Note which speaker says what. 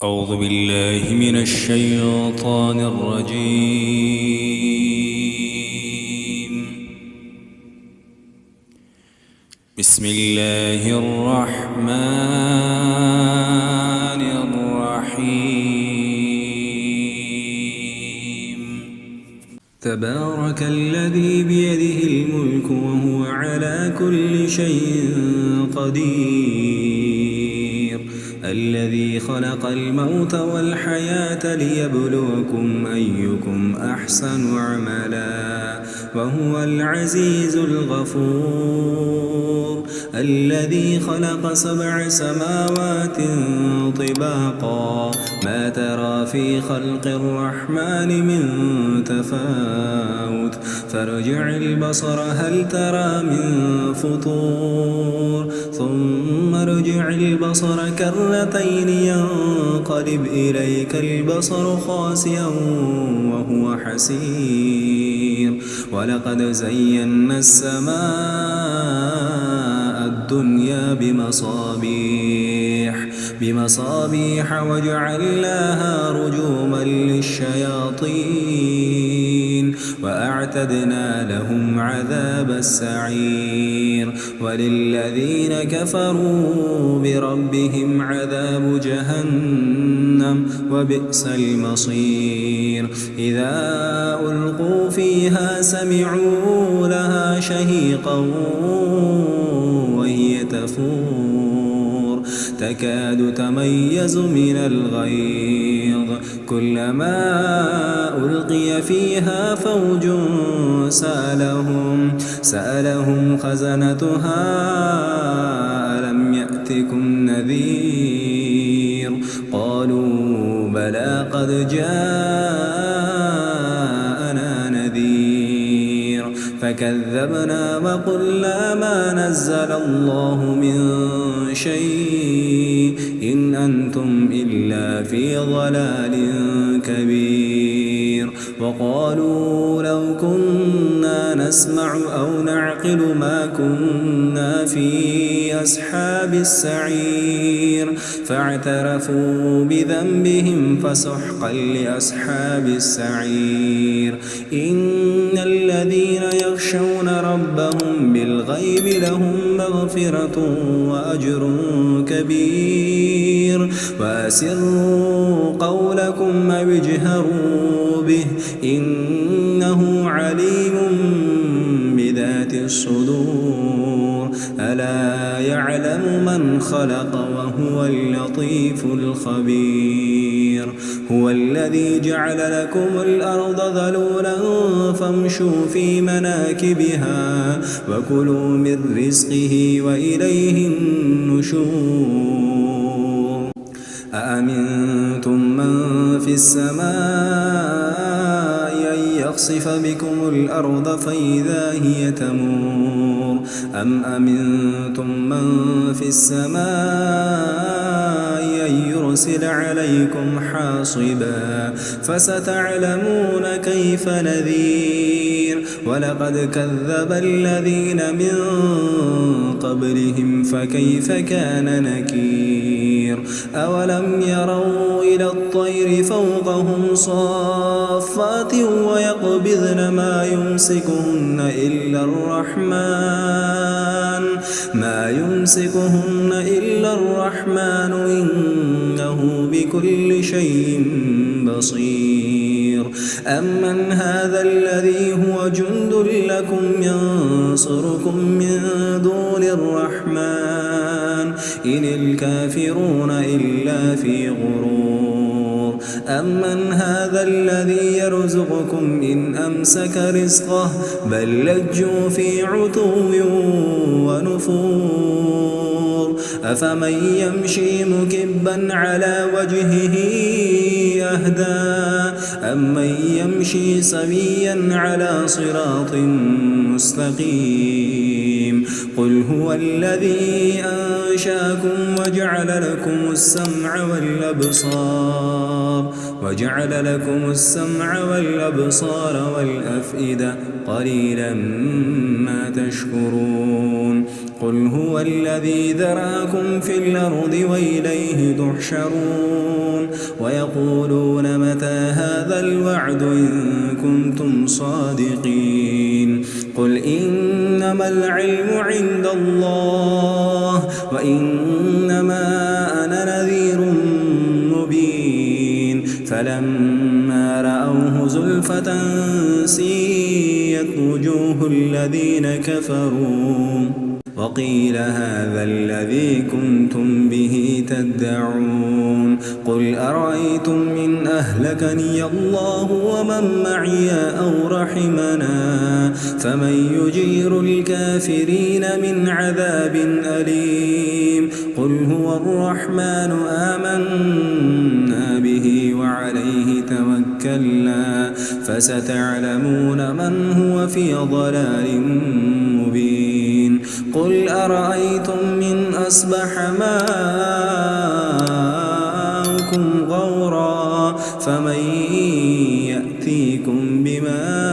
Speaker 1: أعوذ بالله من الشيطان الرجيم. بسم الله الرحمن الرحيم. تبارك الذي بيده الملك وهو على كل شيء قدير، الذي خلق الموت والحياة ليبلوكم أيكم أحسن عملا وهو العزيز الغفور، الذي خلق 7 سماوات طباقا ما ترى في خلق الرحمن من تفاوت فارجع البصر هل ترى من فطور ثم ارجع البصر كرتين ينقلب إليك البصر خاسئا وهو حسير، ولقد زينا السماء الدنيا بمصابيح وجعلناها رجوما للشياطين وأعتدنا لهم عذاب السعير، وللذين كفروا بربهم عذاب جهنم وبئس المصير. إذا ألقوا فيها سمعوا لها شهيقا وهي تفور تكاد تميز من الغيظ، كلما ألقي فيها فوج سألهم خزنتها ألم يأتكم نذير، قالوا بلى قد جاءنا نذير فكذبنا وقلنا ما نزل الله من شيء إن أنتم إلا في ضلال كبير، وقالوا لو كنا نسمع أو نعقل ما كنا في أصحاب السعير، فاعترفوا بذنبهم فسحقا لأصحاب السعير. إن الذين يخشون ربهم بالغيب لهم مغفرة وأجر كبير، وأسروا قولكم أو اجهروا به إنه عليم بذات الصدور، ألا يعلم من خلق وهو اللطيف الخبير. هو الذي جعل لكم الأرض ذلولا فامشوا في مناكبها وكلوا من رزقه وإليه النشور. أأمنتم من في السماء أن يخسف بكم الأرض فإذا هي تمور، أم أمنتم من في السماء أن يرسل عليكم حاصبا فستعلمون كيف نذير. ولقد كذب الذين من قبلهم فكيف كان نكير. أولم يروا إلى الطير فوقهم صافات ويقبضن ما يمسكهن إلا الرحمن إنه بكل شيء بصير. أمن هذا الذي هو جند لكم ينصركم من دون الرحمن إن الكافرون إلا في غرور. أمن هذا الذي يرزقكم إن أمسك رزقه بل لجوا في عتو ونفور. أفمن يمشي مكبا على وجهه أهدى أمن يمشي سويا على صراط مستقيم. قل هو الذي أنشأكم وجعل لكم السمع والأبصار والأفئدة قليلا ما تشكرون. قل هو الذي ذراكم في الأرض وإليه تحشرون ويقولون متى هذا الوعد إن كنتم صادقين قل إنما العلم عند الله وإنما أنا نذير مبين فلما رأوه زلفة سيئت وجوه الذين كفروا وقيل هذا الذي كنتم به تدعون قل أرأيتم إن أهلكني الله ومن معي أو رحمنا فمن يجير الكافرين من عذاب أليم قل هو الرحمن آمنا به وعليه توكلنا فستعلمون من هو في ضلال مبين قل أرأيتم إن أصبح ماؤكم غورا فمن يأتيكم بماء